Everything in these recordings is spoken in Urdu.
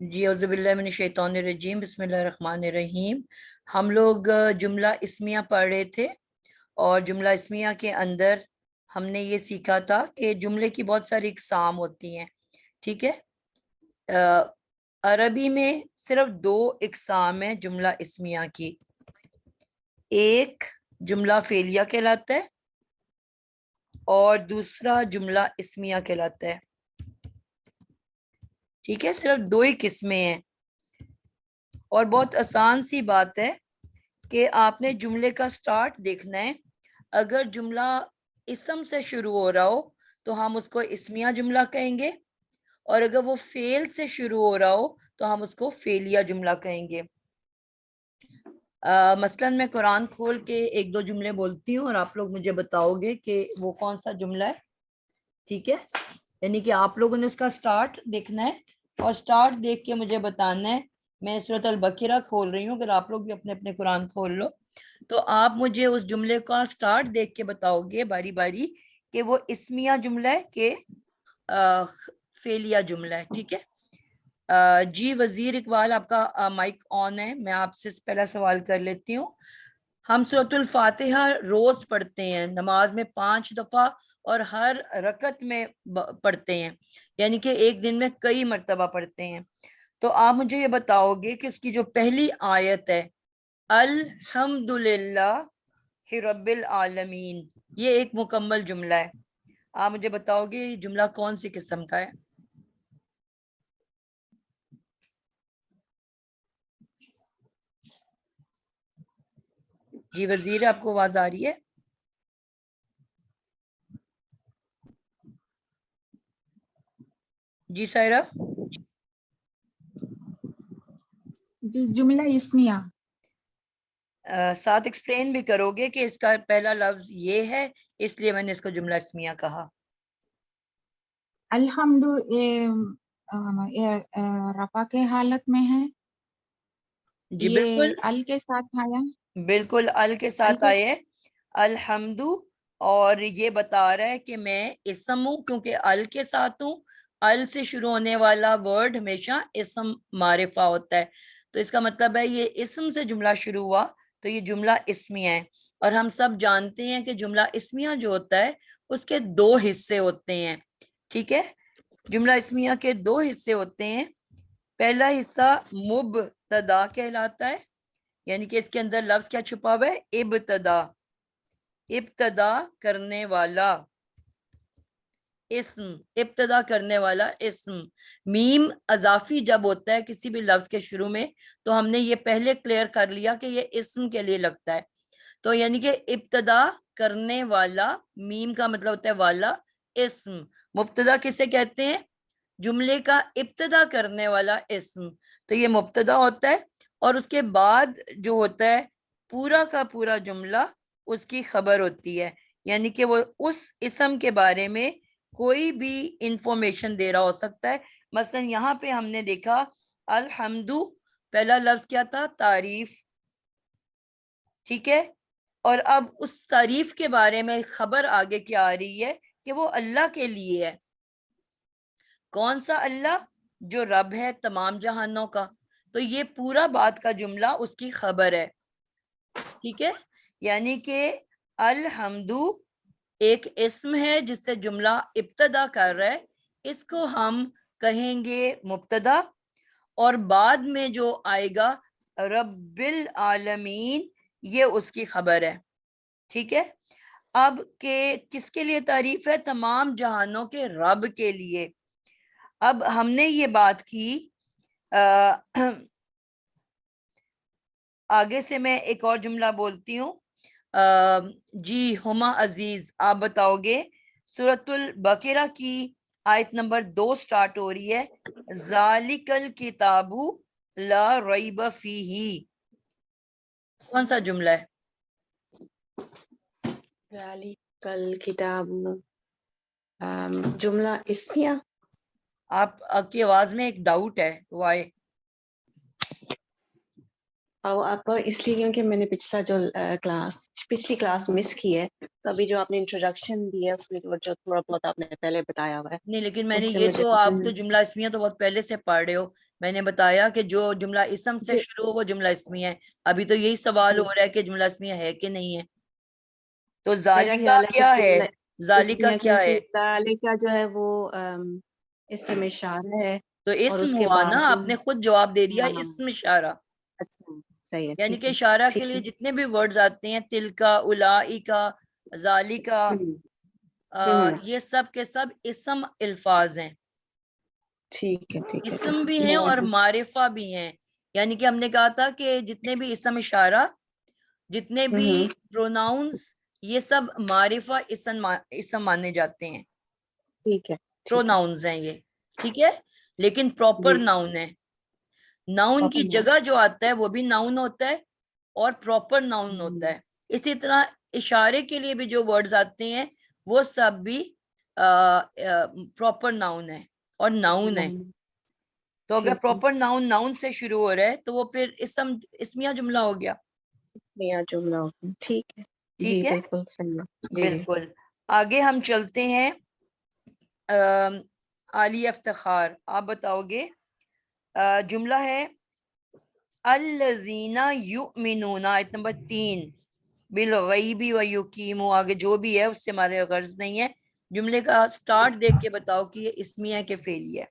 جی اعوذ باللہ من الشیطان الرجیم، بسم اللہ الرحمن الرحیم۔ ہم لوگ جملہ اسمیہ پڑھ رہے تھے، اور جملہ اسمیہ کے اندر ہم نے یہ سیکھا تھا کہ جملے کی بہت ساری اقسام ہوتی ہیں، ٹھیک ہے۔ عربی میں صرف دو اقسام ہیں جملہ اسمیہ کی، ایک جملہ فعلیہ کہلاتا ہے اور دوسرا جملہ اسمیہ کہلاتا ہے، ٹھیک ہے۔ صرف دو ہی قسمیں ہیں، اور بہت آسان سی بات ہے کہ آپ نے جملے کا سٹارٹ دیکھنا ہے۔ اگر جملہ اسم سے شروع ہو رہا ہو تو ہم اس کو اسمیہ جملہ کہیں گے، اور اگر وہ فعل سے شروع ہو رہا ہو تو ہم اس کو فعلیہ جملہ کہیں گے۔ مثلاً میں قرآن کھول کے ایک دو جملے بولتی ہوں اور آپ لوگ مجھے بتاؤ گے کہ وہ کون سا جملہ ہے، ٹھیک ہے۔ یعنی کہ آپ لوگوں نے اس کا سٹارٹ دیکھنا ہے اور سٹارٹ دیکھ کے مجھے بتانا ہے۔ میں سورۃ البقرہ کھول رہی ہوں، اگر آپ لوگ بھی اپنے اپنے قرآن کھول لو تو آپ مجھے اس جملے کا سٹارٹ دیکھ کے بتاؤ گے باری باری کہ وہ اسمیہ جملہ ہے کہ فعلیہ جملہ ہے، ٹھیک ہے۔ جی وزیر اقبال، آپ کا مائک آن ہے، میں آپ سے پہلا سوال کر لیتی ہوں۔ ہم سورۃ الفاتحہ روز پڑھتے ہیں، نماز میں 5 دفعہ اور ہر رکعت میں پڑھتے ہیں، یعنی کہ ایک دن میں کئی مرتبہ پڑھتے ہیں۔ تو آپ مجھے یہ بتاؤ گے کہ اس کی جو پہلی آیت ہے الحمدللہ رب العالمین، یہ ایک مکمل جملہ ہے۔ آپ مجھے بتاؤ گے یہ جملہ کون سی قسم کا ہے؟ جی وزیر، آپ کو آواز آ رہی ہے؟ جی سائرہ؟ جی جملہ اسمیہ۔ ساتھ ایکسپلین بھی کرو گے کہ اس کا پہلا لفظ یہ ہے، اس لیے میں نے اس کو جملہ اسمیہ کہا۔ الحمد رفع کے حالت میں ہے، جی یہ بالکل ال کے ساتھ آیا، بالکل ال کے ساتھ آئے الحمد، اور یہ بتا رہا ہے کہ میں اسم ہوں کیونکہ ال کے ساتھ ہوں۔ ال سے شروع ہونے والا ورڈ ہمیشہ اسم معرفہ ہوتا ہے، تو اس کا مطلب ہے یہ اسم سے جملہ شروع ہوا تو یہ جملہ اسمیہ ہے۔ اور ہم سب جانتے ہیں کہ جملہ اسمیہ جو ہوتا ہے اس کے دو حصے ہوتے ہیں، ٹھیک ہے۔ جملہ اسمیہ کے دو حصے ہوتے ہیں، پہلا حصہ مبتدا کہلاتا ہے، یعنی کہ اس کے اندر لفظ کیا چھپا ہوا ہے؟ ابتدا، ابتدا کرنے والا اسم، ابتدا کرنے والا اسم۔ میم اضافی جب ہوتا ہے کسی بھی لفظ کے شروع میں تو ہم نے یہ پہلے کلیئر کر لیا کہ یہ اسم کے لیے لگتا ہے، تو یعنی کہ ابتدا کرنے والا، میم کا مطلب ہوتا ہے والا، اسم۔ مبتدا کسے کہتے ہیں؟ جملے کا ابتدا کرنے والا اسم، تو یہ مبتدا ہوتا ہے، اور اس کے بعد جو ہوتا ہے پورا کا پورا جملہ اس کی خبر ہوتی ہے، یعنی کہ وہ اس اسم کے بارے میں کوئی بھی انفارمیشن دے رہا ہو سکتا ہے۔ مثلا یہاں پہ ہم نے دیکھا الحمدو، پہلا لفظ کیا تھا؟ تعریف، ٹھیک ہے۔ اور اب اس تعریف کے بارے میں خبر آگے کیا آ رہی ہے کہ وہ اللہ کے لیے ہے۔ کون سا اللہ؟ جو رب ہے تمام جہانوں کا، تو یہ پورا بات کا جملہ اس کی خبر ہے، ٹھیک ہے۔ یعنی کہ الحمدو ایک اسم ہے جس سے جملہ ابتدا کر رہا ہے، اس کو ہم کہیں گے مبتدا، اور بعد میں جو آئے گا رب العالمین، یہ اس کی خبر ہے، ٹھیک ہے۔ اب کہ کس کے لیے تعریف ہے؟ تمام جہانوں کے رب کے لیے۔ اب ہم نے یہ بات کی، آگے سے میں ایک اور جملہ بولتی ہوں۔ جی ہما عزیز، آپ بتاؤ گے سورۃ البقرہ کی آیت نمبر 2 سٹارٹ ہو رہی ہے ذالک الکتاب لا ریب فیہ، کون سا جملہ ہے؟ ذالک الکتاب، جملہ اسمیہ۔ آپ کی آواز میں ایک ڈاؤٹ ہے، وہ آئے۔ اور آپ اس لیے کیونکہ میں نے پچھلی کلاس مس کی ہے، تو ابھی جو آپ نے انٹروڈکشن دی ہے اس میں جو تھوڑا بہت آپ نے پہلے بتایا ہوا ہے، نہیں لیکن میں نے اس سے یہ مجھے تو، آپ تو جملہ اسمیہ تو بہت پہلے سے پڑھ رہے ہو، میں نے بتایا کہ جو جملہ اسم سے جی شروع ہو وہ جملہ اسمیہ ہے. ابھی تو یہی سوال جی ہو رہا ہے کہ جملہ اسمیہ ہے کہ نہیں ہے. تو میرا ذالکا خیال ہے کہ کیا ہے؟ جملہ ذالکا اسمیہ، کیا ہے؟ کیونکہ ذالکا جو ہے وہ اسم اشارہ ہے تو اور اسم اس کے ہوا بعد نا، آپ نے خود جواب دے دیا ہاں اسم اشارہ. اچھا صحیح ہے، یعنی ٹھیک کہ ہے اشارہ کے ٹھیک لیے ہے. جتنے بھی ورڈز آتے ہیں، تلکا، اولائکا، ذالکا، ہوں یہ سب کے سب اسم الفاظ ہیں. ٹھیک ہے ٹھیک ہے اسم بھی ہیں ٹھیک اور ہے. معرفہ بھی ہیں. یعنی کہ ہم نے کہا تھا کہ جتنے بھی اسم اشارہ، جتنے بھی ہوں پروناؤنس، یہ سب معرفہ اسم مانے جاتے ہیں. ٹھیک ہے ٹھیک ہے پروناؤنز ہیں یہ، ٹھیک ہے، لیکن پراپر جی ناؤن ہے. ناؤن کی اوپن ہے. جگہ جو آتا ہے وہ بھی ناؤن ہوتا ہے اور پراپر ناؤن ہوتا ہے. اسی طرح اشارے کے لیے بھی جو ورڈز آتے ہیں وہ سب بھی پراپر ناؤن ہے اور ناؤن ہے. تو اگر ٹھیک ہے پراپر ناؤن ناؤن سے شروع ہو رہا ہے تو وہ پھر اسمیہ جملہ ہو گیا. نیا جملہ اوپن، ٹھیک ہے جی ٹھیک ہے، بالکل صحیح ہے جی. بالکل. آگے ہم چلتے ہیں. عالی افتخار، آپ بتاؤ گے. جملہ ہے الذین یؤمنون، آیت نمبر 3، بالغیب و یقیموا. آگے جو بھی ہے اس سے ہمارے غرض نہیں ہے. جملے کا سٹارٹ دیکھ کے بتاؤ کہ یہ اسمیہ ہے کہ فعلیہ ہے.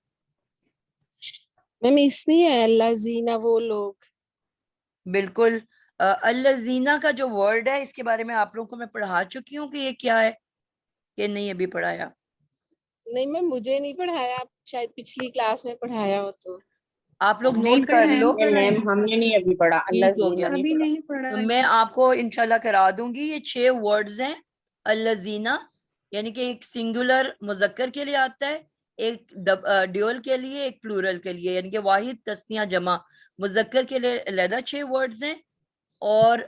میم اسمی ہے اللہ زینہ وہ لوگ. بالکل. الذین کا جو ورڈ ہے اس کے بارے میں آپ لوگوں کو میں پڑھا چکی ہوں کہ یہ کیا ہے کہ نہیں ابھی پڑھایا. نہیں میم مجھے نہیں پڑھایا، آپ شاید پچھلی کلاس میں پڑھایا ہو تو. آپ لوگ نہیں نوٹ کر پڑھا ہے لو. میم ہم نے نہیں ابھی پڑھا، اللہ ٹھیک ہو زینہ گیا، نہیں ابھی پڑھا. نہیں پڑھا تو ہے. میں آپ کو انشاءاللہ کرا دوں گی. یہ 6 ورڈز ہیں. الذین یعنی کہ ایک سنگولر مذکر کے لیے آتا ہے، ایک ڈیول کے لیے، ایک پلورل کے لیے. یعنی کہ واحد، تثنیہ، جمع. مذکر کے لیے علیحدہ 6 ورڈز ہیں اور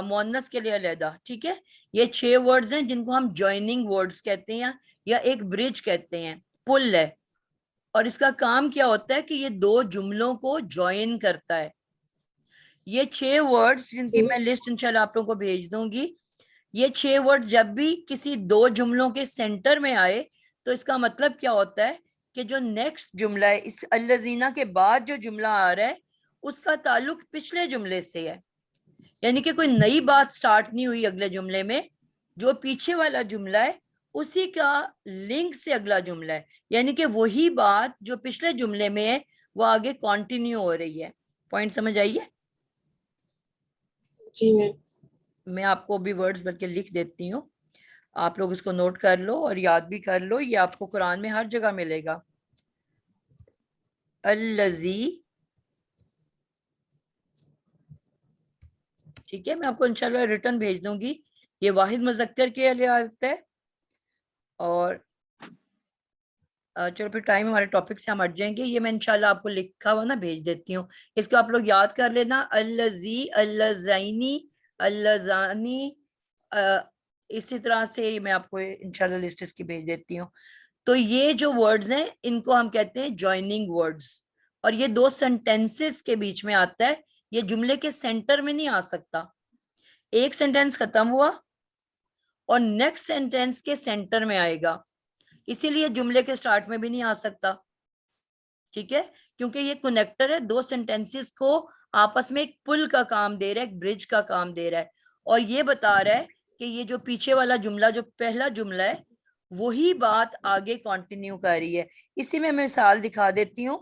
مؤنث کے لیے علیحدہ. ٹھیک ہے، یہ 6 ورڈز ہیں جن کو ہم جوائننگ ورڈز کہتے ہیں یا ایک برج کہتے ہیں، پل ہے. اور اس کا کام کیا ہوتا ہے کہ یہ 2 جملوں کو جوائن کرتا ہے. یہ 6 ورڈز جن کی جی میں لسٹ انشاءاللہ آپ لوگوں کو بھیج دوں گی. یہ 6 ورڈ جب بھی کسی 2 جملوں کے سینٹر میں آئے تو اس کا مطلب کیا ہوتا ہے کہ جو نیکسٹ جملہ ہے، اس الذین کے بعد جو جملہ آ رہا ہے اس کا تعلق پچھلے جملے سے ہے. یعنی کہ کوئی نئی بات سٹارٹ نہیں ہوئی اگلے جملے میں. جو پیچھے والا جملہ ہے اسی کا لنک سے اگلا جملہ ہے. یعنی کہ وہی بات جو پچھلے جملے میں ہے وہ آگے کنٹینیو ہو رہی ہے. پوائنٹ سمجھ آئیے؟ جی میم. میں آپ کو بھی ورڈز بلکہ لکھ دیتی ہوں، آپ لوگ اس کو نوٹ کر لو اور یاد بھی کر لو. یہ آپ کو قرآن میں ہر جگہ ملے گا. الذی، ٹھیک ہے، میں آپ کو انشاءاللہ ریٹن بھیج دوں گی. یہ واحد مذکر کے لیے آتا ہے. اور چلو پھر ٹائم ہمارے ٹاپک سے ہم ہٹ جائیں گے. یہ میں انشاءاللہ آپ کو لکھا ہوا نا بھیج دیتی ہوں. اس کو آپ لوگ یاد کر لینا. الذی، اللذینی، اللذانی. اسی طرح سے میں آپ کو انشاءاللہ لسٹ اس کی بھیج دیتی ہوں. تو یہ جو ورڈز ہیں ان کو ہم کہتے ہیں جوائننگ ورڈز. اور یہ 2 سینٹینسز کے بیچ میں آتا ہے. یہ جملے کے سینٹر میں نہیں آ سکتا. ایک سینٹینس ختم ہوا اور نیکسٹ سینٹینس کے سینٹر میں آئے گا، اسی لیے جملے کے سٹارٹ میں بھی نہیں آ سکتا. ٹھیک ہے، کیونکہ یہ کنیکٹر ہے. 2 سینٹینسز کو آپس میں ایک پل کا کام دے رہا ہے، ایک برج کا کام دے رہا ہے. اور یہ بتا رہا ہے کہ یہ جو پیچھے والا جملہ، جو پہلا جملہ ہے، وہی بات آگے کنٹینیو کر رہی ہے. اسی میں مثال دکھا دیتی ہوں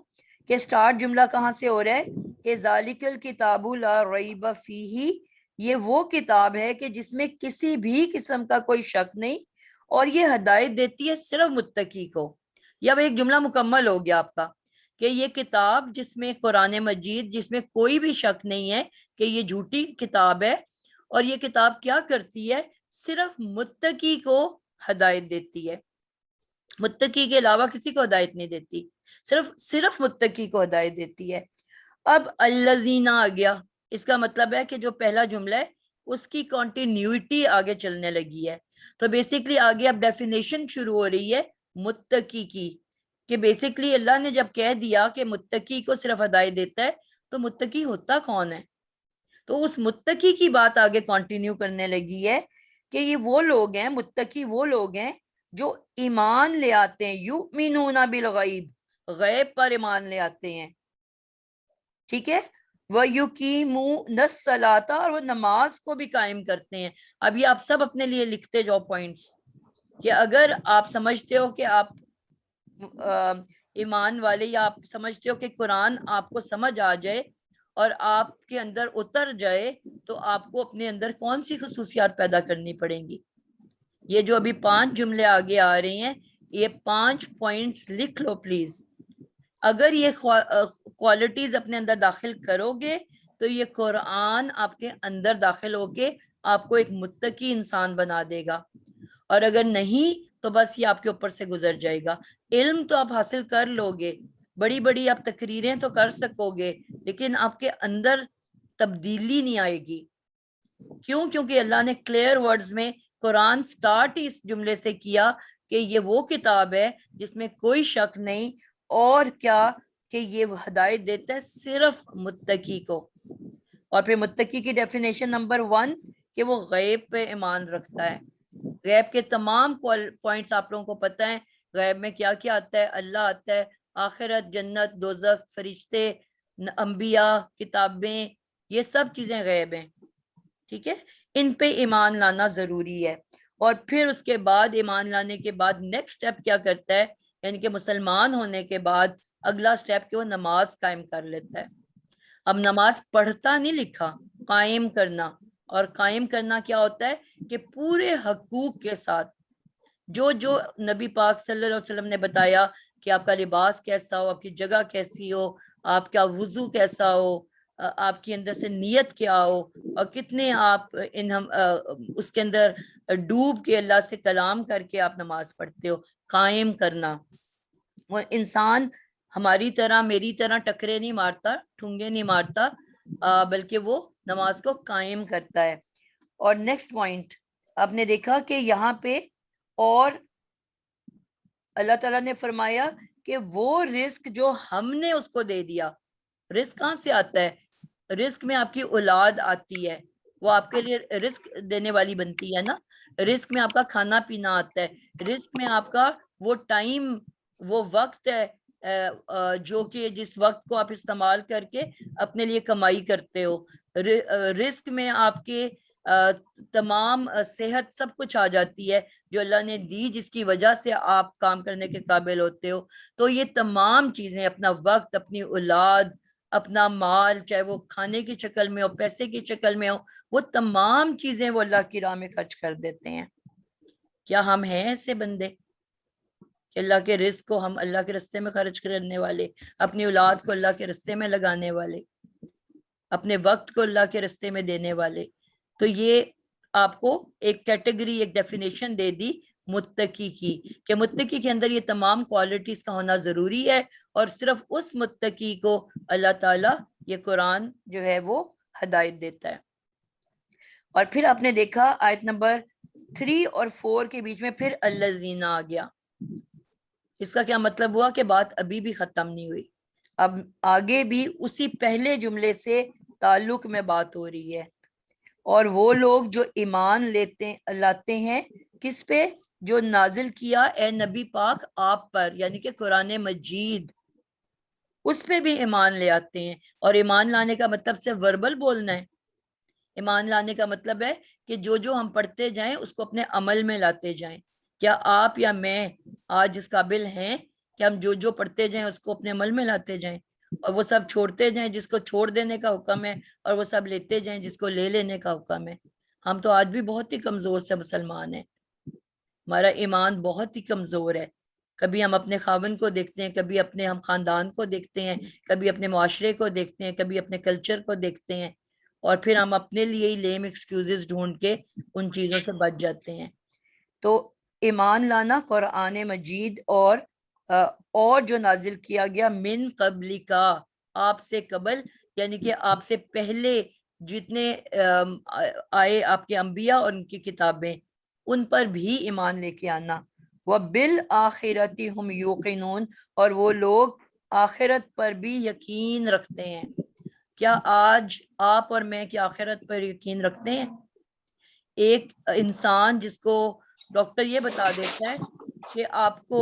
کہ سٹارٹ جملہ کہاں سے ہو رہا ہے کہ ذالک الکتاب لا ریب فیہ. یہ وہ کتاب ہے کہ جس میں کسی بھی قسم کا کوئی شک نہیں، اور یہ ہدایت دیتی ہے صرف متقی کو. یا اب ایک جملہ مکمل ہو گیا آپ کا کہ یہ کتاب جس میں قرآن مجید، جس میں کوئی بھی شک نہیں ہے کہ یہ جھوٹی کتاب ہے، اور یہ کتاب کیا کرتی ہے، صرف متقی کو ہدایت دیتی ہے. متقی کے علاوہ کسی کو ہدایت نہیں دیتی، صرف متقی کو ہدایت دیتی ہے. اب الذین آ گیا، اس کا مطلب ہے کہ جو پہلا جملہ ہے اس کی کنٹینیوٹی آگے چلنے لگی ہے. تو بیسیکلی آگے اب ڈیفینیشن شروع ہو رہی ہے متقی کی، کہ بیسیکلی اللہ نے جب کہہ دیا کہ متقی کو صرف ہدایت دیتا ہے تو متقی ہوتا کون ہے. تو اس متقی کی بات آگے کنٹینیو کرنے لگی ہے کہ یہ وہ لوگ ہیں، متقی وہ لوگ ہیں جو ایمان لے آتے ہیں. یؤمنون بالغیب، غیب پر ایمان لے آتے ہیں. ٹھیک ہے. وَيُقِيمُونَ الصَّلَاةَ اور وہ نماز کو بھی قائم کرتے ہیں. اب یہ آپ سب اپنے لیے لکھتے جاؤ پوائنٹس کہ اگر آپ سمجھتے ہو کہ آپ ایمان والے یا آپ سمجھتے ہو کہ قرآن آپ کو سمجھ آ جائے اور آپ کے اندر اتر جائے تو آپ کو اپنے اندر کون سی خصوصیات پیدا کرنی پڑیں گی. یہ جو ابھی 5 جملے آگے آ رہے ہیں یہ 5 پوائنٹس لکھ لو پلیز. اگر یہ کوالٹیز اپنے اندر داخل کرو گے تو یہ قرآن آپ کے اندر داخل ہو کے آپ کو ایک متقی انسان بنا دے گا. اور اگر نہیں تو بس یہ آپ کے اوپر سے گزر جائے گا. علم تو آپ حاصل کر لو گے, بڑی بڑی آپ تقریریں تو کر سکو گے, لیکن آپ کے اندر تبدیلی نہیں آئے گی. کیوں؟ کیونکہ اللہ نے کلیئر ورڈز میں قرآن سٹارٹ ہی اس جملے سے کیا کہ یہ وہ کتاب ہے جس میں کوئی شک نہیں, اور کیا کہ یہ ہدایت دیتا ہے صرف متقی کو. اور پھر متقی کی ڈیفینیشن نمبر 1 کہ وہ غیب پہ ایمان رکھتا ہے. غیب کے تمام پوائنٹس آپ لوگوں کو پتہ ہیں. غیب میں کیا کیا آتا ہے؟ اللہ آتا ہے, آخرت, جنت, دوزخ, فرشتے, انبیاء, کتابیں, یہ سب چیزیں غیب ہیں. ٹھیک ہے, ان پہ ایمان لانا ضروری ہے. اور پھر اس کے بعد ایمان لانے کے بعد نیکسٹ سٹیپ کیا کرتا ہے, یعنی کہ مسلمان ہونے کے بعد اگلا سٹیپ کہ وہ نماز قائم کر لیتا ہے. اب نماز پڑھتا نہیں لکھا, قائم کرنا. اور قائم کرنا کیا ہوتا ہے کہ پورے حقوق کے ساتھ جو جو نبی پاک صلی اللہ علیہ وسلم نے بتایا کہ آپ کا لباس کیسا ہو, آپ کی جگہ کیسی ہو, آپ کا وضو کیسا ہو, آپ کی اندر سے نیت کیا ہو, اور کتنے آپ اس کے اندر ڈوب کے اللہ سے کلام کر کے آپ نماز پڑھتے ہو. قائم کرنا. وہ انسان ہماری طرح میری طرح ٹکرے نہیں مارتا, ٹھونگے نہیں مارتا, بلکہ وہ نماز کو قائم کرتا ہے. اور نیکسٹ پوائنٹ آپ نے دیکھا کہ یہاں پہ اور اللہ تعالیٰ نے فرمایا کہ وہ رزق جو ہم نے اس کو دے دیا. رزق کہاں سے آتا ہے؟ رزق میں آپ کی اولاد آتی ہے, وہ آپ کے لیے رزق دینے والی بنتی ہے نا. رزق میں آپ کا کھانا پینا آتا ہے. رزق میں آپ کا وہ ٹائم, وہ وقت ہے جو کہ جس وقت کو آپ استعمال کر کے اپنے لیے کمائی کرتے ہو. رزق میں آپ کے تمام صحت سب کچھ آ جاتی ہے جو اللہ نے دی, جس کی وجہ سے آپ کام کرنے کے قابل ہوتے ہو. تو یہ تمام چیزیں, اپنا وقت, اپنی اولاد, اپنا مال, چاہے وہ کھانے کی شکل میں ہو, پیسے کی شکل میں ہو, وہ تمام چیزیں وہ اللہ کی راہ میں خرچ کر دیتے ہیں. کیا ہم ہیں ایسے بندے کہ اللہ کے رزق کو ہم اللہ کے رستے میں خرچ کرنے والے, اپنی اولاد کو اللہ کے رستے میں لگانے والے, اپنے وقت کو اللہ کے رستے میں دینے والے؟ تو یہ آپ کو ایک کیٹیگری, ایک ڈیفینیشن دے دی متقی کی کہ متقی کے اندر یہ تمام کوالٹیز کا ہونا ضروری ہے, اور صرف اس متقی کو اللہ تعالیٰ یہ قرآن جو ہے وہ ہدایت دیتا ہے. اور پھر آپ نے دیکھا آیت نمبر 3 اور 4 کے بیچ میں پھر الذین آ گیا. اس کا کیا مطلب ہوا کہ بات ابھی بھی ختم نہیں ہوئی, اب آگے بھی اسی پہلے جملے سے تعلق میں بات ہو رہی ہے. اور وہ لوگ جو ایمان لاتے ہیں کس پہ؟ جو نازل کیا اے نبی پاک آپ پر, یعنی کہ قرآن مجید, اس پہ بھی ایمان لے آتے ہیں. اور ایمان لانے کا مطلب صرف وربل بولنا ہے. ایمان لانے کا مطلب ہے کہ جو ہم پڑھتے جائیں اس کو اپنے عمل میں لاتے جائیں. کیا آپ یا میں آج اس قابل ہیں کہ ہم جو پڑھتے جائیں اس کو اپنے عمل میں لاتے جائیں, اور وہ سب چھوڑتے جائیں جس کو چھوڑ دینے کا حکم ہے, اور وہ سب لیتے جائیں جس کو لے لینے کا حکم ہے؟ ہم تو آج بھی بہت ہی کمزور سے مسلمان ہیں, ہمارا ایمان بہت ہی کمزور ہے. کبھی ہم اپنے خاوند کو دیکھتے ہیں, کبھی اپنے ہم خاندان کو دیکھتے ہیں, کبھی اپنے معاشرے کو دیکھتے ہیں, کبھی اپنے کلچر کو دیکھتے ہیں, اور پھر ہم اپنے لیے ہی لیم ایکسکیوزز ڈھونڈ کے ان چیزوں سے بچ جاتے ہیں. تو ایمان لانا قرآن مجید اور جو نازل کیا گیا من قبل کا, آپ سے قبل, یعنی کہ آپ سے پہلے جتنے آئے آپ کے انبیاء اور ان کی کتابیں, ان پر بھی ایمان لے کے آنا. وَبِالْآخِرَةِ هُمْ يُوقِنُونَ, اور وہ لوگ آخرت پر بھی یقین رکھتے ہیں. کیا آج آپ اور میں کیا آخرت پر یقین رکھتے ہیں؟ ایک انسان جس کو ڈاکٹر یہ بتا دیتا ہے کہ آپ کو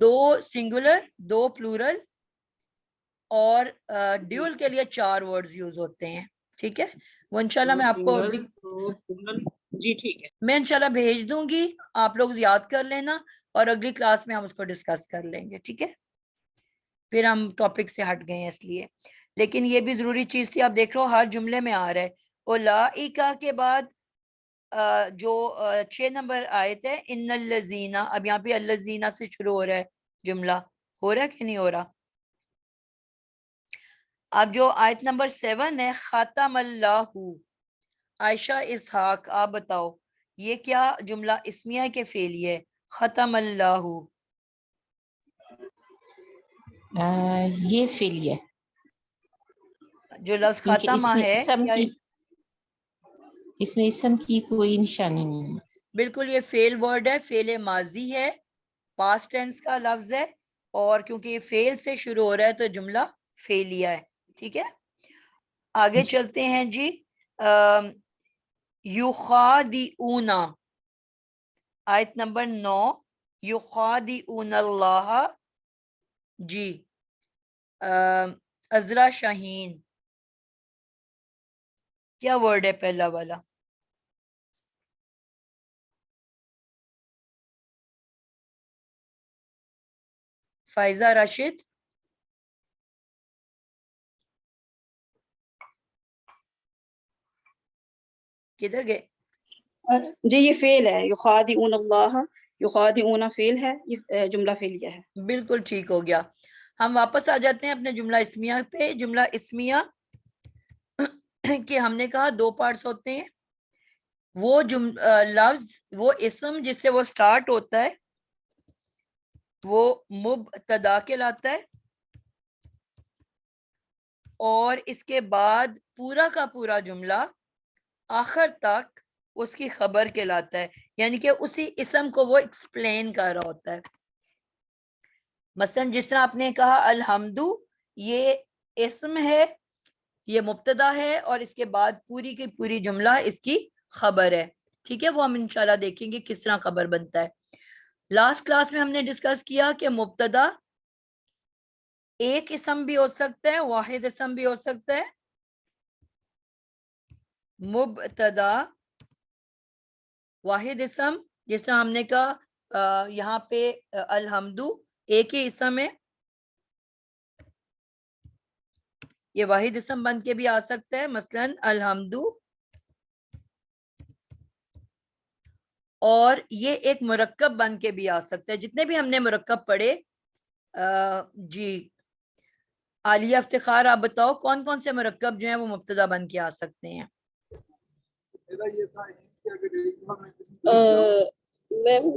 دو سنگولر دو پلورل اور ڈیول کے لیے 4 ورڈز یوز ہوتے ہیں. ٹھیک ہے, وہ انشاءاللہ میں آپ کو جی ٹھیک ہے, میں انشاءاللہ بھیج دوں گی, آپ لوگ یاد کر لینا اور اگلی کلاس میں ہم اس کو ڈسکس کر لیں گے. ٹھیک ہے, پھر ہم ٹاپک سے ہٹ گئے ہیں اس لیے, لیکن یہ بھی ضروری چیز تھی. آپ دیکھ رہے ہو ہر جملے میں آ رہا ہے. اولئک کے بعد جو 6 نمبر آیت ہے ان الذین, اب یہاں پہ الذین سے شروع ہو رہا ہے جملہ, ہو رہا ہے کہ نہیں ہو رہا؟ اب جو آیت نمبر 7 ہے ختم اللہ, عائشہ اسحاق آپ بتاؤ یہ کیا جملہ اسمیہ کے فعلی ہے؟ ختم اللہ یہ فعل ہے جو لفظ کیونکہ اس خاتمہ میں ہے اسم کیا؟ کی اس میں اسم کی کوئی نشانی نہیں ہے. بالکل, یہ فعل ورڈ ہے, فعل ماضی ہے, پاسٹ ٹینس کا لفظ ہے, اور کیونکہ یہ فعل سے شروع ہو رہا ہے تو جملہ فعلیہ ہے. ٹھیک ہے, آگے چلتے ہیں جی. یخادعون, آیت نمبر 9, یخادعون اللہ. جی عذرا شاہین, کیا ورڈ ہے پہلا والا؟ فائزہ راشد, کدھر گئے؟ جی یہ فعل ہے, یخادعون اللہ, یخادعون فعل ہے, یہ جملہ فعلیہ ہے. بالکل ٹھیک ہو گیا. ہم واپس آ جاتے ہیں اپنے جملہ اسمیہ پہ. جملہ اسمیہ کہ ہم نے کہا 2 پارٹس ہوتے ہیں. وہ لفظ, وہ اسم جس سے وہ سٹارٹ ہوتا ہے وہ مبتدا کہلاتا ہے, اور اس کے بعد پورا کا پورا جملہ آخر تک اس کی خبر کہلاتا ہے, یعنی کہ اسی اسم کو وہ ایکسپلین کر رہا ہوتا ہے. مثلا جس طرح آپ نے کہا الحمدو, یہ اسم ہے, یہ مبتدا ہے, اور اس کے بعد پوری کی پوری جملہ اس کی خبر ہے. ٹھیک ہے, وہ ہم انشاءاللہ دیکھیں گے کس طرح خبر بنتا ہے. لاسٹ کلاس میں ہم نے ڈسکس کیا کہ مبتدا ایک اسم بھی ہو سکتا ہے, واحد اسم بھی ہو سکتا ہے. مبتدا واحد اسم, جس طرح ہم نے کہا یہاں پہ الحمدو ایک ہی اسم ہے, یہ واحد اسم بن کے بھی آ سکتا ہے, مثلا الحمدو. اور یہ ایک مرکب بن کے بھی آ سکتا ہے. جتنے بھی ہم نے مرکب پڑھے, جی عالیہ افتخار آپ بتاؤ کون کون سے مرکب جو ہیں وہ مبتدا بن کے آ سکتے ہیں؟ میم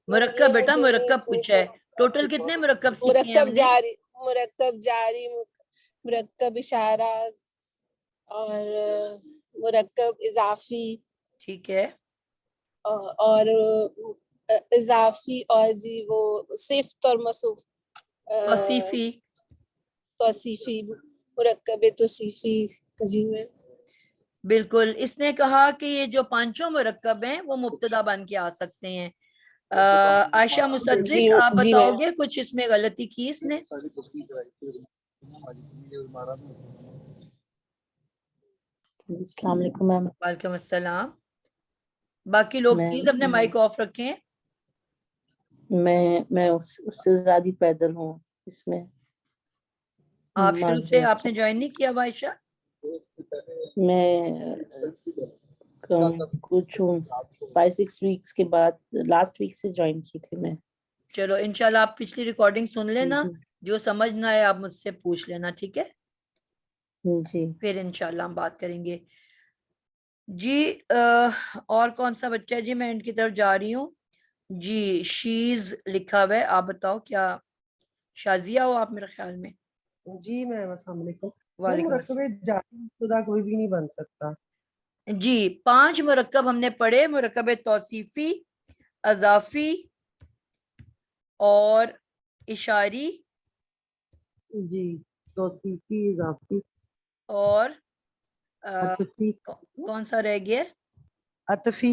مرکب بیٹا, مرکب پوچھا ہے. ٹوٹل کتنے مرکب سیکھے ہیں ہم نے؟ مرکب جاری, مرکب اشارہ, اور مرکب اضافی, ٹھیک ہے, اور اضافی, اور جی وہ صفت اور موصوف, توصیفی. توصیفی, مرکب توصیفی. جی میں بالکل, اس نے کہا کہ یہ جو 5 مرکب ہیں وہ مبتدا بن کے آ سکتے ہیں. عائشہ مصدق آپ جی بتاؤ میم. گے کچھ اس میں غلطی کی اس نے؟ السلام علیکم میم. وعلیکم السلام. باقی لوگ پلیز اپنے مائک آف رکھیں. میں اس سے زیادہ پیدل ہوں اس میں. آپ شروع سے آپ نے جوائن نہیں کیا عائشہ؟ میں کچھ 5-6 ویکس کے بعد لاسٹ ویک سے جوائن کی تھی میں. چلو انشاءاللہ آپ پچھلی ریکارڈنگ سن لینا, جو سمجھ نہ آئے آپ مجھ سے پوچھ لینا. ٹھیک ہے, جی پھر انشاءاللہ ہم بات کریں گے. جی اور کون سا بچہ ہے؟ جی میں ان کی طرف جا رہی ہوں. جی شیز لکھا ہوا ہے, آپ بتاؤ کیا شازیہ ہو آپ میرے خیال میں؟ جی میم السلام علیکم. وعلیکم مرکب السلام. جاری مبتدا کوئی بھی نہیں بن سکتا. جی 5 مرکب ہم نے پڑھے, مرکب توصیفی, اضافی اور اشاری. جی توصیفی, اضافی, اور عطفی. کون سا رہ گیا؟ عطفی.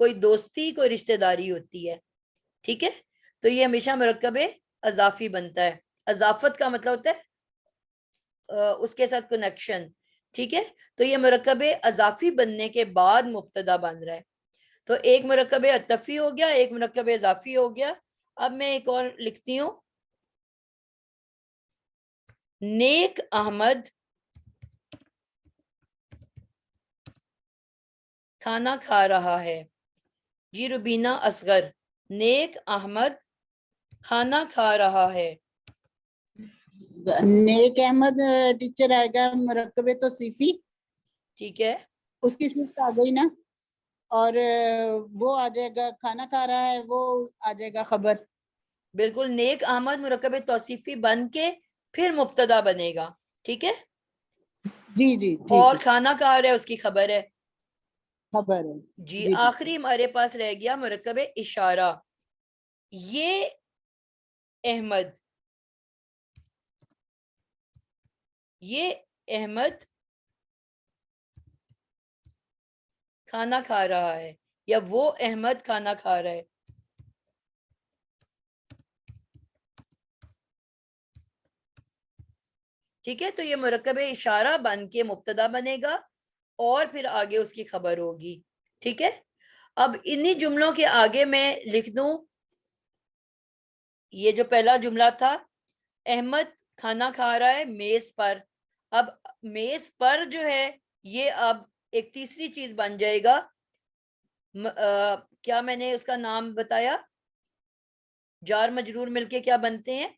کوئی دوستی کوئی رشتہ داری ہوتی ہے. ٹھیک ہے, تو یہ ہمیشہ مرکب اضافی بنتا ہے. اضافت کا مطلب ہوتا ہے اس کے ساتھ کنیکشن. ٹھیک ہے, تو یہ مرکب اضافی بننے کے بعد مبتدا بن رہا ہے. تو ایک مرکب عطفی ہو گیا, ایک مرکب اضافی ہو گیا. اب میں ایک اور لکھتی ہوں, نیک احمد کھانا کھا رہا ہے. جی روبینہ اصغر, نیک احمد کھانا کھا رہا ہے. نیک احمد ٹیچر آئے گا مرکب توصیفی, ٹھیک ہے, اس کی صفت آ گئی نا, اور وہ آ جائے گا کھانا کھا رہا ہے, وہ آ جائے گا خبر. بالکل, نیک احمد مرکب توصیفی بن کے پھر مبتدا بنے گا. ٹھیک ہے, جی جی اور ٹھیک ہے, کھانا کھا رہا ہے اس کی خبر ہے. خبر ہے. جی, ٹھیک آخری ہمارے پاس رہ گیا مرکب اشارہ. یہ احمد, یہ احمد کھانا کھا رہا ہے, یا وہ احمد کھانا کھا رہا ہے. ٹھیک ہے, تو یہ مرکب اشارہ بن کے مبتدا بنے گا اور پھر آگے اس کی خبر ہوگی. ٹھیک ہے, اب انہی جملوں کے آگے میں لکھ دوں, یہ جو پہلا جملہ تھا, احمد کھانا کھا رہا ہے میز پر. اب میز پر جو ہے یہ اب ایک تیسری چیز بن جائے گا. کیا میں نے اس کا نام بتایا؟ جار مجرور مل کے کیا بنتے ہیں؟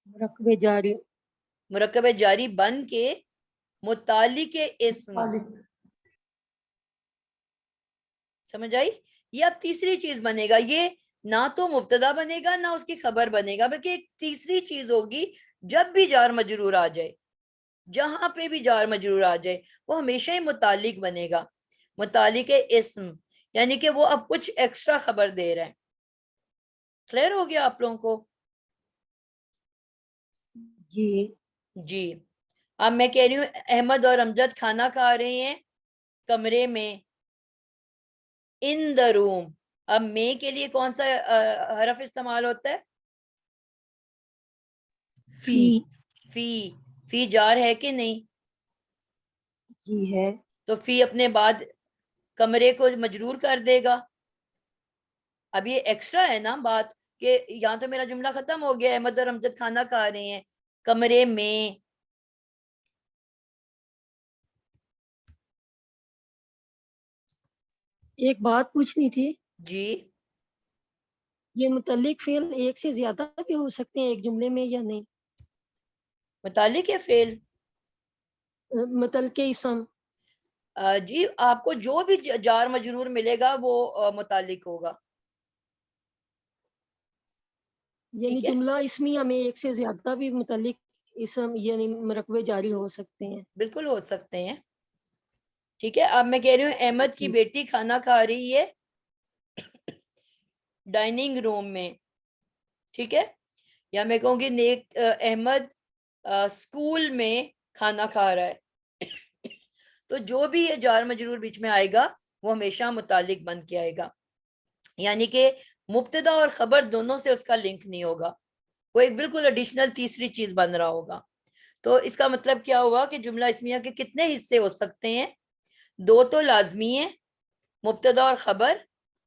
مرکب جاری. مرکب جاری بن کے متعلق اسم. سمجھ آئی؟ یہ اب تیسری چیز بنے گا. یہ نہ تو مبتدا بنے گا نہ اس کی خبر بنے گا, بلکہ ایک تیسری چیز ہوگی. جب بھی جار مجرور آ جائے, جہاں پہ بھی جار مجرور آ جائے, وہ ہمیشہ ہی متعلق بنے گا, متعلق اسم, یعنی کہ وہ اب کچھ ایکسٹرا خبر دے رہے ہیں. کلیئر ہو گیا آپ لوگوں کو؟ جی جی, اب میں کہہ رہی ہوں احمد اور امجد کھانا کھا رہے ہیں کمرے میں, ان دا روم. اب میں کے لیے کون سا حرف استعمال ہوتا ہے؟ فی. فی. فی جار ہے کہ نہیں؟ جی ہے. تو فی اپنے بعد کمرے کو مجرور کر دے گا. اب یہ ایکسٹرا ہے نا بات, کہ یہاں تو میرا جملہ ختم ہو گیا, احمد اور امجد کھانا کھا رہے ہیں کمرے میں. ایک بات پوچھنی تھی, جی, یہ متعلق فعل ایک سے زیادہ بھی ہو سکتے ہیں ایک جملے میں یا نہیں؟ متعلق ہے فعل, متعلق اسم. جی آپ کو جو بھی جار مجرور ملے گا وہ متعلق ہوگا. یعنی ٹھیک ہے, جملہ اسمیہ میں ایک سے زیادہ بھی متعلق اسم یعنی مرکبے جاری ہو سکتے ہیں. بالکل ہو سکتے ہیں. ٹھیک ہے, اب میں کہہ رہی ہوں احمد کی بیٹی کھانا کھا رہی ہے ڈائننگ روم میں. ٹھیک ہے, یا میں کہوں گی نیک احمد اسکول میں کھانا کھا رہا ہے. تو جو بھی یہ جار مجرور بیچ میں آئے گا وہ ہمیشہ متعلق بن کے آئے گا, یعنی کہ مبتدا اور خبر دونوں سے اس کا لنک نہیں ہوگا, وہ ایک بالکل ایڈیشنل تیسری چیز بن رہا ہوگا. تو اس کا مطلب کیا ہوا کہ جملہ اسمیہ کے کتنے حصے ہو سکتے ہیں؟ 2 تو لازمی ہیں, مبتدا اور خبر,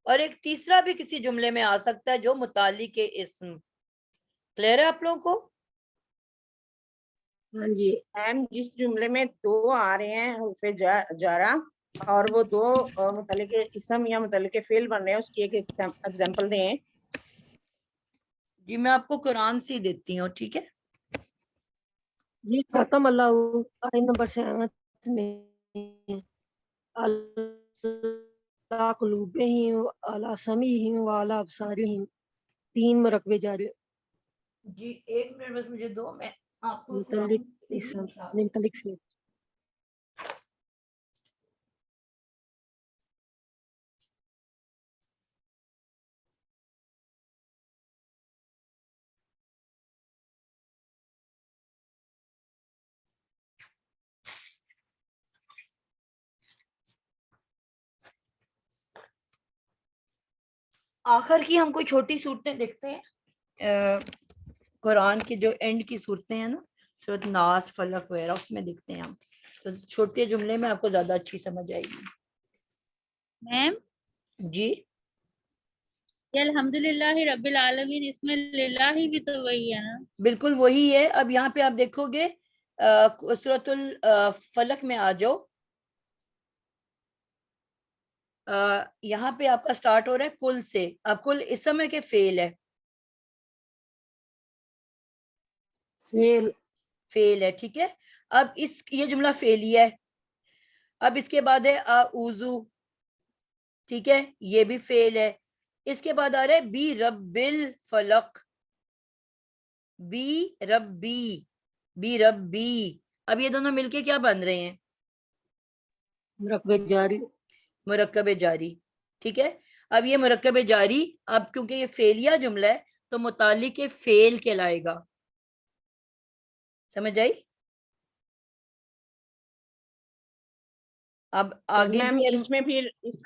اور ایک تیسرا بھی کسی جملے میں آ سکتا ہے جو متعلق اسم. کلیئر ہے آپ لوگوں کو؟ ہاں جی. میم جس جملے میں 2 آ رہے ہیں حروف جارہ اور وہ 2 متعلق اسم یا متعلق فعل بن رہے ہیں, اس کی ایک ایگزامپل دیں. جی میں آپ کو قرآن سے دیتی ہوں. ٹھیک ہے, یہ ختم اللہ آیت نمبر 7 میں اللہ قلوبہم وعلی سمعہم وعلی ابصارہم 3 مرکبے جاری. جی ایک منٹ بس مجھے دو, میں آپ کو متعلق قرآن سے بھی اسم بتا دوں. متعلق فعل. آخر کی ہم کوئی چھوٹی صورتیں دیکھتے ہیں قرآن کی جو اینڈ کی صورتیں ہیں نا سورۃ ناس فلق وغیرہ اس میں دیکھتے ہیں ہم تو چھوٹے جملے میں آپ کو زیادہ اچھی سمجھ آئے گی. میم جی یہ الحمدللہ رب العالمین اس میں للہ بھی تو وہی ہے نا. بالکل وہی ہے. اب یہاں پہ آپ دیکھو گے سورۃ الفلق میں آ جاؤ. یہاں پہ آپ کا سٹارٹ ہو رہا ہے کل سے. اب کل اسم ہے کہ فعل ہے؟ فعل ہے. ٹھیک ہے. اب یہ جملہ فعلیہ ہے. اب اس کے بعد ہے اعوذ. ٹھیک ہے یہ بھی فعل ہے. اس کے بعد آ رہا ہے بی رب الفلق. بی ربی. اب یہ دونوں مل کے کیا بن رہے ہیں؟ مرکب جاری. ٹھیک ہے. اب یہ مرکب جاری اب کیونکہ یہ فعلیہ جملہ ہے تو متعلق فعل کہلائے گا. سمجھ آئی؟ اب آگے میم بھی اس میں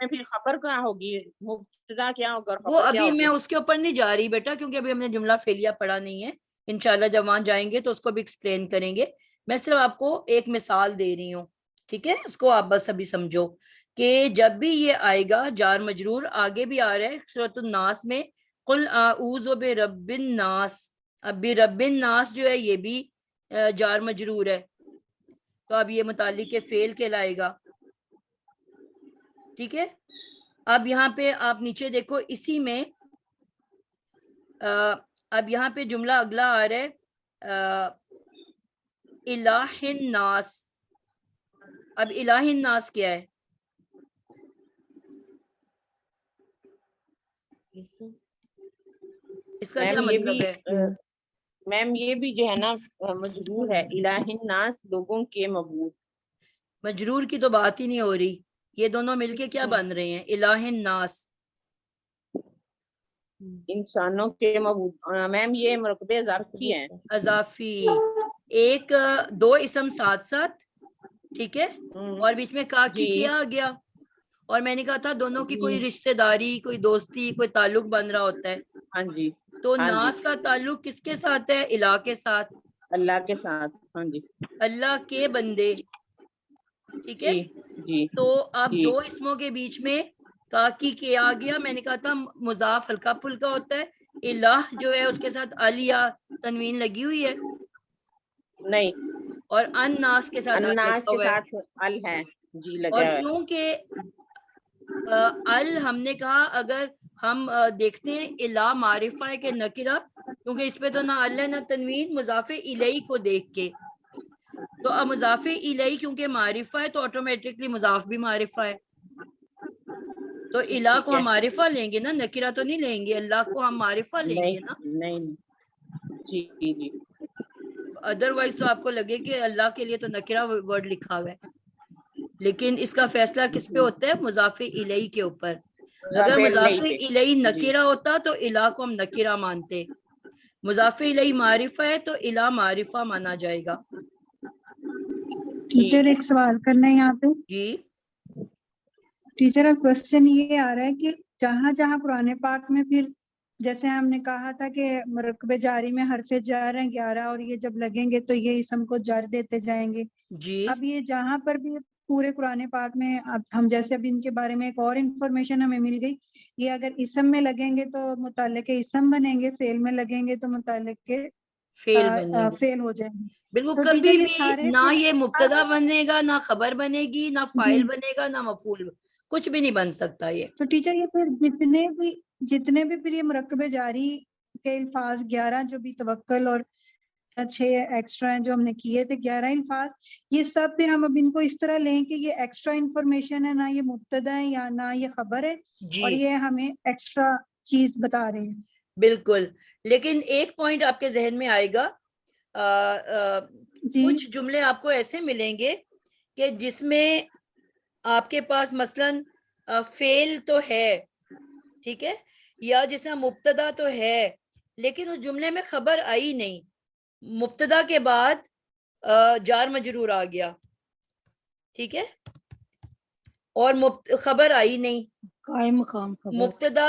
پھر خبر کیا ہوگی، مبتدا کیا ہوگا اور وہ خبر کیا ابھی میں ہوگا؟ اس کے اوپر نہیں جا رہی بیٹا کیونکہ ابھی ہم نے جملہ فعلیہ پڑھا نہیں ہے. انشاءاللہ جب وہاں جائیں گے تو اس کو بھی ایکسپلین کریں گے. میں صرف آپ کو ایک مثال دے رہی ہوں. ٹھیک ہے. اس کو آپ بس ابھی سمجھو کہ جب بھی یہ آئے گا جار مجرور آگے بھی آ رہا ہے سورۃ الناس میں قل اعوذ برب الناس. اب برب الناس جو ہے یہ بھی جار مجرور ہے تو اب یہ متعلق فعل کہلائے گا. ٹھیک ہے. اب یہاں پہ آپ نیچے دیکھو اسی میں اب یہاں پہ جملہ اگلا آ رہا ہے الہ الناس. اب الہ الناس کیا ہے؟ اس کا کیا میم یہ بھی مطلب ہے؟ میم یہ بھی جو ہے نا مجرور ہے، الہ الناس لوگوں کے معبود. مجرور کی تو بات ہی نہیں ہو رہی. یہ دونوں مل کے کیا بن رہے ہیں؟ الہ الناس انسانوں کے معبود. میم یہ مرکب اضافی ہیں. اضافی. ایک دو اسم ساتھ ساتھ. ٹھیک ہے. اور بیچ میں کاکی کیا آ گیا اور میں نے کہا تھا دونوں کی کوئی رشتہ داری کوئی دوستی کوئی تعلق بن رہا ہوتا ہے. ہاں جی. تو ناس کا تعلق کس کے ساتھ ہے؟ الہ کے ساتھ. اللہ کے ساتھ. ہاں جی. اللہ کے بندے. ٹھیک ہے. جی تو اب دو اسموں کے بیچ میں کاکی کے آ گیا. میں نے کہا تھا مضاف ہلکا پھلکا ہوتا ہے. الہ جو ہے اس کے ساتھ الیا تنوین لگی ہوئی ہے نہیں. اور ان ناس کے ساتھ الناس لگا کے ہوا ہے. ساتھ ال ہے جی اور لگا ہے. کیونکہ ال ہم نے کہا اگر ہم دیکھتے ہیں الہ معرفہ ہے کہ نکرہ کیونکہ اس پہ تو نہ ال ہے نہ تنوین مضاف الیہ کو دیکھ کے. تو اب مضاف الیہ کیونکہ معرفہ ہے تو آٹومیٹکلی مضاف بھی معرفہ ہے. تو الہ کو ہم معرفہ لیں گے نا نکرہ تو نہیں لیں گے. اللہ کو ہم معرفہ لیں گے نا. نہیں جی جی. ادروائز تو آپ کو لگے کہ اللہ کے لیے تو نکرہ ورڈ لکھا ہوا ہے لیکن اس کا فیصلہ کس پہ ہوتا ہے؟ مضاف الیہ کے اوپر. اگر مضاف الیہ نکرہ ہوتا تو الہ کو ہم نکرہ مانتے. مضاف الیہ معرفہ ہے تو الہ معرفہ مانا جائے گا. ٹیچر ایک سوال کرنا ہے یہاں پہ. جی ٹیچر اب کوشچن یہ آ رہا ہے کہ جہاں جہاں قرآن پاک میں پھر جیسے ہم نے کہا تھا کہ مرکب جاری میں حرف جار ہیں 11 اور یہ جب لگیں گے تو یہ اسم کو جر دیتے جائیں گے. جی اب یہ جہاں پر بھی پورے قرآن پاک میں اب ہم جیسے اب ان کے بارے میں ایک اور انفارمیشن ہمیں مل گئی. یہ اگر اسم میں لگیں گے تو متعلق اسم بنیں گے، فعل میں لگیں گے تو متعلق کے فعل بنے گا. فعل ہو جائیں گے. بالکل. تو کبھی ٹیچر یہ بھی سارے نہ پھر یہ مبتدا بنے گا نہ خبر بنے گی نہ فاعل بنے گا نہ مفعول کچھ بھی نہیں بن سکتا. یہ تو ٹیچر یہ پھر جتنے بھی پھر یہ مرکب جاری کے الفاظ 11 جو بھی توکل اور 6 ایکسٹرا ہیں جو ہم نے کیے تھے 11 الفاظ یہ سب پھر ہم اب ان کو اس طرح لیں کہ یہ ایکسٹرا انفارمیشن ہے، نہ یہ مبتدا ہے یا نہ یہ خبر ہے جی اور یہ ہمیں ایکسٹرا چیز بتا رہے ہیں. بالکل. لیکن ایک پوائنٹ آپ کے ذہن میں آئے گا جی کچھ جملے آپ کو ایسے ملیں گے کہ جس میں آپ کے پاس مثلاً فعل تو ہے ٹھیک ہے یا جس میں مبتدا تو ہے لیکن اس جملے میں خبر آئی نہیں. مبتدا کے بعد جار مجرور آ گیا ٹھیک ہے اور خبر آئی نہیں. قائم مقام خبر. مبتدا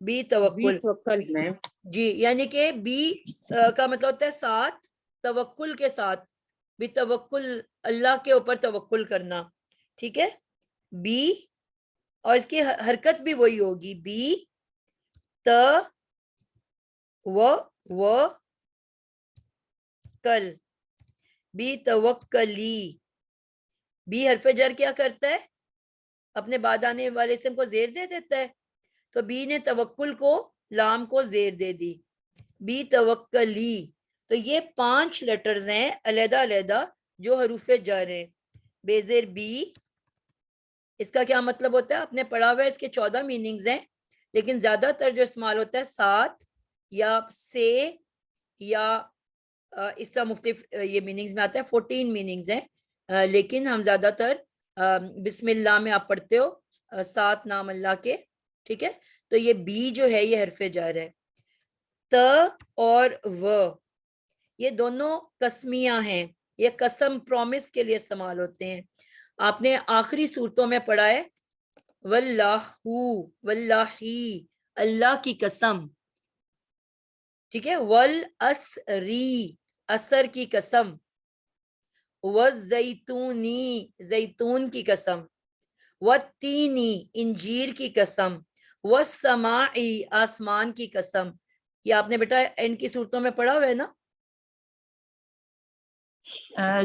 بی توکل میں جی، یعنی کہ بی کا مطلب ہوتا ہے ساتھ، توکل کے ساتھ، بی توکل اللہ کے اوپر توکل کرنا، ٹھیک ہے. بی اور اس کی حرکت بھی وہی ہوگی، بی ت و کل، بی توکلی. بی حرف جر کیا کرتا ہے؟ اپنے بعد آنے والے اسم کو زیر دے دیتا ہے. تو بی نے توکل کو لام کو زیر دے دی، بی توکلی. تو یہ 5 لیٹرز ہیں علیحدہ علیحدہ جو حروف جر ہیں. بے زیر بی، اس کا کیا مطلب ہوتا ہے؟ آپ نے پڑھا ہوا ہے، اس کے 14 میننگز ہیں، لیکن زیادہ تر جو استعمال ہوتا ہے ساتھ یا سے یا اس کا مختلف یہ میننگز میں آتا ہے. 14 میننگز ہیں، لیکن ہم زیادہ تر بسم اللہ میں آپ پڑھتے ہو سات نام اللہ کے، ٹھیک ہے. تو یہ بی جو ہے یہ حرف جر ہے. ت اور و یہ دونوں قسمیاں ہیں، یہ قسم پرومس کے لیے استعمال ہوتے ہیں. آپ نے آخری صورتوں میں پڑھا ہے واللہ، واللہی، اللہ کی قسم، ٹھیک ہے. والاسری، اثر کی قسم. والزیتونی، زیتون کی قسم. والتینی، انجیر کی قسم. والسماعی، آسمان کی قسم. یہ آپ نے بیٹا ان کی صورتوں میں پڑھا ہوا ہے نا؟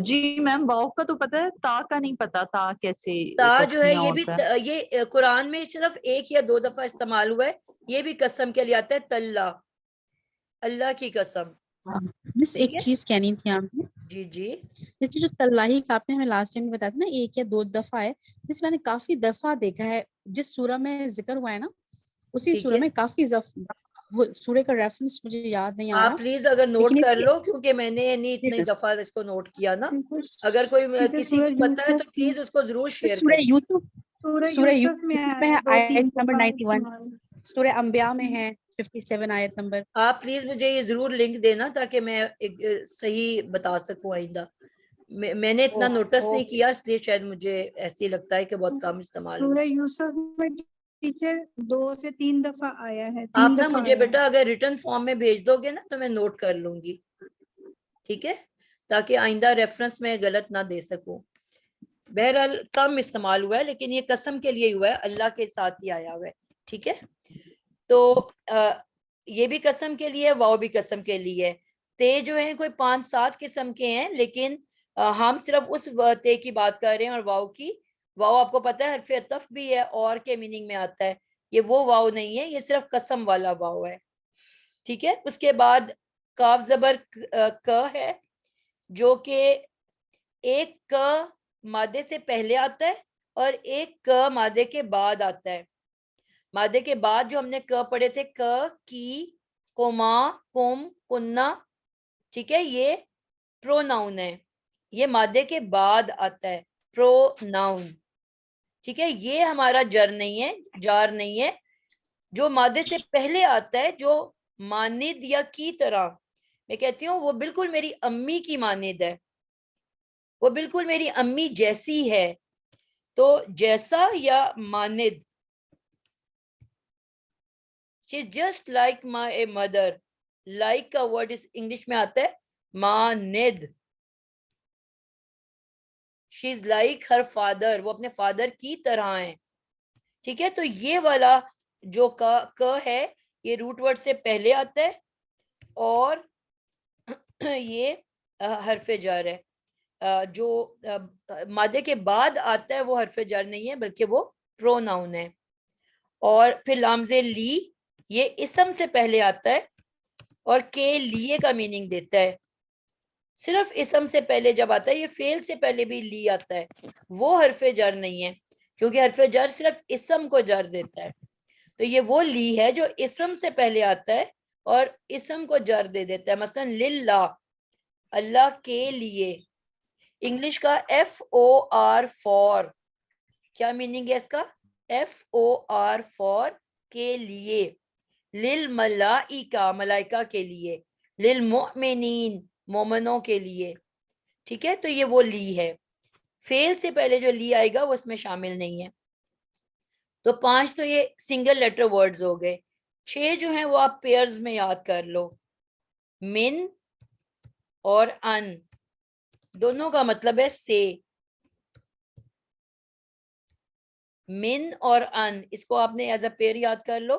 جی میم، واؤ کا تو پتہ ہے، تا کا نہیں پتا تا کیسے تا جو ہے تسمیہ یہ بھی ہوتا ہے. یہ قرآن میں صرف 1 یا 2 دفعہ استعمال ہوا ہے. یہ بھی قسم کے لیے آتا ہے، تلا، اللہ کی قسم. بس ایک چیز کہنی تھی آپ نے، جی جی، جیسے جو تلّاہی کا آپ نے ہمیں لاسٹ ٹائم بتایا تھا نا 1 یا 2 دفعہ ہے، جس میں نے کافی دفعہ دیکھا ہے. جس سورہ میں ذکر ہوا ہے نا اسی ٹھیک سورہ ہے. میں کافی وہ سورہ کا ریفرنس مجھے یاد نہیں آ رہا، آپ پلیز اگر نوٹ لیکن کر اس لو، کیونکہ میں نے نہیں اتنی دفعہ اس کو نوٹ کیا نا. اگر کوئی کسی کو پتا ہے تو پلیز اس کو ضرور شیئر سورہ کریں. یوسف، سورہ سورہ یوسف میں یوسف آیا میں ہے ہے 2-3 آیت نمبر دفعہ 91، استعمال. سورہ انبیاء میں ہے 57 آیت نمبر. آپ پلیز مجھے یہ ضرور لنک دینا تاکہ میں صحیح بتا سکوں آئندہ. میں نے اتنا نوٹس نہیں کیا، اس لیے شاید مجھے ایسے ہی لگتا ہے کہ بہت کم استعمال ہوا. سورہ یوسف میں ٹیچر 2 سے 3 دفعہ آیا ہے، 3 آپ نا دفعہ مجھے آیا ہے. بیٹا اگر ریٹن فارم میں بھیج دو گے نا تو میں نوٹ کر لوں گی، ٹھیک ہے، تاکہ آئندہ ریفرنس میں غلط نہ دے سکوں. بہرحال کم استعمال ہوا ہے، لیکن یہ قسم کے لیے ہوا ہے، اللہ کے ساتھ ہی آیا ہوا ہے، ٹھیک ہے. تو یہ بھی قسم کے لیے، واؤ بھی قسم کے لیے. تے جو ہیں کوئی 5-7 قسم کے ہیں، لیکن ہم صرف اس تے کی بات کر رہے ہیں اور واؤ کی. واؤ آپ کو پتہ ہے حرف عطف بھی ہے اور کے میننگ میں آتا ہے. یہ وہ واؤ نہیں ہے، یہ صرف قسم والا واؤ ہے، ٹھیک ہے. اس کے بعد کاف زبر ک ہے، جو کہ ایک ک مادے سے پہلے آتا ہے اور ایک ک مادے کے بعد آتا ہے. مادے کے بعد جو ہم نے ک پڑھے تھے، ک، کی، کوما، کم، کننا، ٹھیک ہے، یہ پروناؤن ہے. یہ مادے کے بعد آتا ہے، پروناؤن، ٹھیک ہے. یہ ہمارا جر نہیں ہے، جار نہیں ہے. جو مادے سے پہلے آتا ہے، جو ماند یا کی طرح، میں کہتی ہوں وہ بالکل میری امی کی ماند ہے، وہ بالکل میری امی جیسی ہے. تو جیسا یا ماند، she's just like my mother. like کا ورڈ اس انگلش میں آتا ہے ماند. she's like her father، وہ اپنے فادر کی طرح ہیں، ٹھیک ہے. تو یہ والا جو ک ہے یہ روٹ ورڈ سے پہلے آتا ہے اور یہ حرف جر ہے. جو مادے کے بعد آتا ہے وہ حرف جر نہیں ہے بلکہ وہ پروناؤن ہے. اور پھر لامز لی، یہ اسم سے پہلے آتا ہے اور کے لیے کا میننگ دیتا ہے. صرف اسم سے پہلے جب آتا ہے، یہ فعل سے پہلے بھی لی آتا ہے، وہ حرف جر نہیں ہے، کیونکہ حرف جر صرف اسم کو جر دیتا ہے. تو یہ وہ لی ہے جو اسم سے پہلے آتا ہے اور اسم کو جر دے دیتا ہے. مثلا للہ، اللہ کے لیے. انگلش کا FOR فور، کیا میننگ ہے اس کا؟ FOR فور، کے لیے. للملائکہ، ملائکہ کے لیے. للمؤمنین، مومنوں کے لیے، ٹھیک ہے. تو یہ وہ لی ہے. فعل سے پہلے جو لی آئے گا وہ اس میں شامل نہیں ہے. تو 5 تو یہ سنگل لیٹر ورڈز ہو گئے. 6 جو ہیں وہ آپ پیئرز میں یاد کر لو. من اور ان دونوں کا مطلب ہے سے. من اور ان اس کو آپ نے ایز اے پیئر یاد کر لو,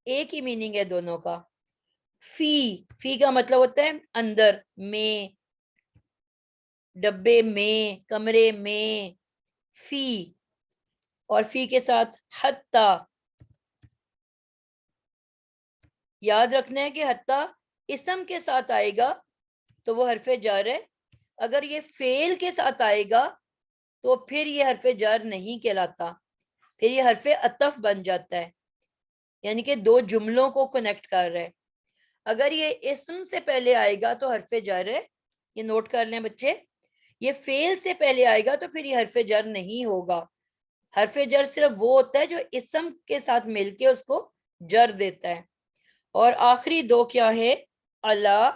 ایک ہی میننگ ہے دونوں کا. فی کا مطلب ہوتا ہے اندر میں, ڈبے میں, کمرے میں. فی اور فی کے ساتھ حتی. یاد رکھنا ہے کہ حتی اسم کے ساتھ آئے گا تو وہ حرف جر ہے. اگر یہ فعل کے ساتھ آئے گا تو پھر یہ حرف جر نہیں کہلاتا, پھر یہ حرف عطف بن جاتا ہے, یعنی کہ دو جملوں کو کنیکٹ کر رہے. اگر یہ اسم سے پہلے آئے گا تو حرف جر ہے, یہ نوٹ کر لیں بچے. یہ فعل سے پہلے آئے گا تو پھر یہ حرف جر نہیں ہوگا. حرف جر صرف وہ ہوتا ہے جو اسم کے ساتھ مل کے اس کو جر دیتا ہے. اور آخری دو کیا ہے؟ اللہ,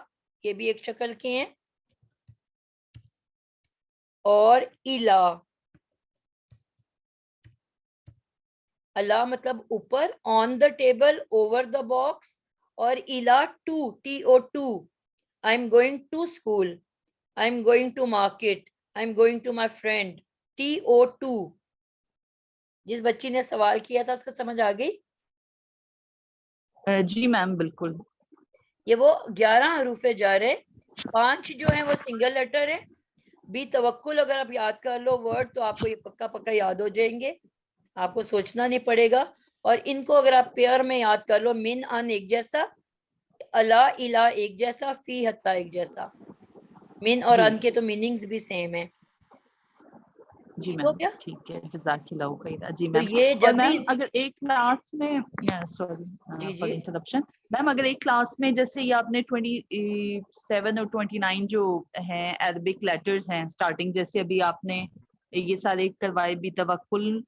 یہ بھی ایک شکل کے ہیں, اور الہ. اللہ مطلب اوپر, on the table, over the box, اور الہ to, TO2. I am going to school, I am going to market, I am going to my friend, TO2. جس بچی نے سوال کیا تھا اس کا سمجھ آ گئی؟ جی میم بالکل. یہ وہ 11 حروف جر ہے, 5 جو ہیں وہ سنگل لیٹر ہے. بھی توکل اگر آپ یاد کر لو ورڈ تو آپ کو یہ پکا پکا یاد ہو جائیں گے, آپ کو سوچنا نہیں پڑے گا. اور ان کو اگر آپ پیئر میں یاد کر لو, من ان ایک جیسا, اللہ الہ ایک جیسا, فی حتی ایک جیسا. من اور ان کے تو میننگز بھی سیم ہیں. جی ٹھیک ہو میم گیا؟ ٹھیک ہے, جزاک اللہ خیر. جی تو میم. یہ اور جب بھی میم اگر ایک کلاس میں, سوری جی فار انٹرپشن میم, اگر ایک کلاس میں جیسے یہ آپ نے 27 اور 29 جو ہیں عربک لیٹرز ہیں اسٹارٹنگ, جیسے ابھی آپ نے یہ سارے کروائے بھی توکل,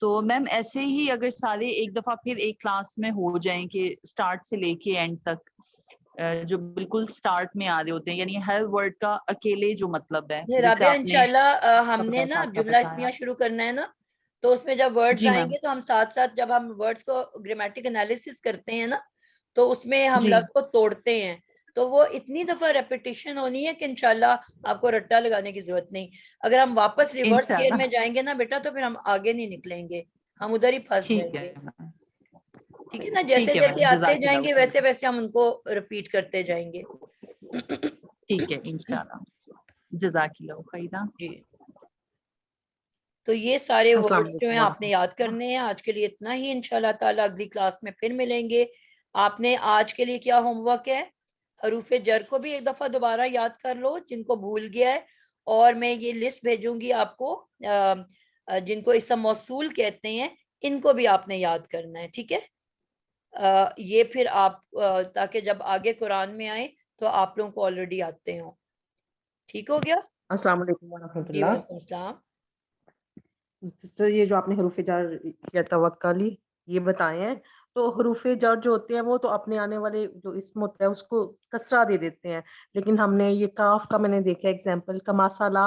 تو میم ایسے ہی اگر سارے ایک دفعہ پھر ایک کلاس میں ہو جائیں کہ اسٹارٹ سے لے کے اینڈ تک جو بالکل سٹارٹ میں آ رہے ہوتے ہیں, یعنی ہر ورڈ کا اکیلے جو مطلب ہے, جیسے رابعہ آپ نے انشاءاللہ ہم نے بتایا نا تھا جملہ اسمیہ شروع کرنا ہے نا, تو اس میں جب ورڈز جی آئیں میم گے تو ہم ساتھ ساتھ جب ہم ورڈز کو گرامیٹک انالیسس کرتے ہیں نا, تو اس میں ہم جی لفظ کو توڑتے ہیں. تو وہ اتنی دفعہ ریپیٹیشن ہونی ہے کہ انشاءاللہ آپ کو رٹا لگانے کی ضرورت نہیں. اگر ہم واپس ریورس گیئر میں انشاءاللہ جائیں گے نا بیٹا تو پھر ہم آگے نہیں نکلیں گے, ہم ادھر ہی پھنس جائیں ٹھیک گے. ہے میم, ٹھیک ہے نا, ٹھیک جیسے ہے جیسے میم, آتے جزاک جائیں اللہ گے خیر. ویسے ویسے ہم ان کو ریپیٹ کرتے جائیں گے. ٹھیک ہے انشاءاللہ, جزاک اللہ خیر. جی, تو یہ سارے السلام ورڈز جو ہیں علیکم آپ نے ورحمۃ یاد اللہ. کرنے ہیں. آج کے لیے اتنا ہی, انشاءاللہ تعالیٰ اگلی کلاس میں پھر ملیں گے. آپ نے آج کے لیے کیا ہوم ورک ہے, حروف جر کو بھی ایک دفعہ دوبارہ یاد کر لو جن کو بھول گیا ہے, اور میں یہ لسٹ بھیجوں گی آپ کو جن کو اسم موصول کہتے ہیں, ان کو بھی آپ نے یاد کرنا ہے. ٹھیک ہے, یہ پھر آپ تاکہ جب آگے قرآن میں آئیں تو آپ لوگوں کو آلریڈی آتے ہوں. ٹھیک ہو گیا؟ السلام علیکم ورحمۃ جی اللہ. وعلیکم السلام. سسٹر یہ جو آپ نے حروف جر یا توکلی یہ بتائے ہیں, تو حروف جر جو ہوتے ہیں وہ تو اپنے آنے والے جو اسم ہوتا ہے اس کو کسرہ دے دیتے ہیں, لیکن ہم نے یہ کاف کا میں نے دیکھا ایگزامپل کماسالہ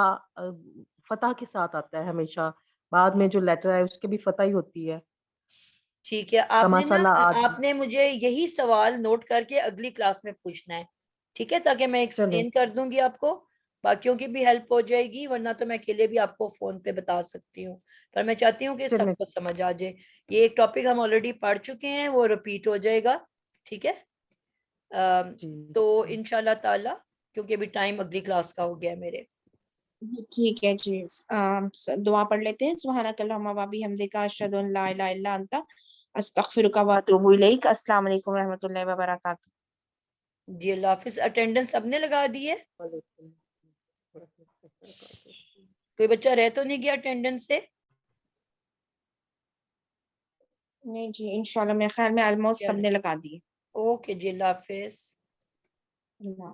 فتح کے ساتھ آتا ہے ہمیشہ, بعد میں جو لیٹر ہے اس کے بھی فتح ہی ہوتی ہے. ٹھیک ہے, آپ نے نا کماسالہ آپ نے مجھے یہی سوال نوٹ کر کے اگلی کلاس میں پوچھنا ہے. ٹھیک ہے, تاکہ میں چلے ایکسپلین کر دوں گی آپ کو, باقیوں کی بھی ہیلپ ہو جائے گی, ورنہ تو میں اکیلے بھی آپ کو فون پہ بتا سکتی ہوں, پر میں چاہتی ہوں کہ چلے سب کو سمجھ آ جائے. یہ ایک ٹاپک ہم آلریڈی پڑھ چکے ہیں, وہ ریپیٹ ہو جائے گا. ٹھیک ہے, جی تو انشاءاللہ تعالی کیونکہ ابھی ٹائم اگلی کلاس کا ہو گیا ہے میرے. ٹھیک ہے جی, دعا پڑھ لیتے ہیں. سبحانک اللہم و بحمدک, اشہد ان لا الہ الا انت, استغفرک و اتوب الیک. السلام علیکم و رحمۃ اللہ وبرکاتہ. جی اللہ حافظ. اٹینڈنس سب نے لگا دی ہے؟ کوئی بچہ رہ تو نہیں گیا اٹینڈنس سے؟ نہیں جی, انشاءاللہ میرے خیال میں آلموسٹ سب نے لگا دیے. اوکے جی, اللہ حافظ. اللہ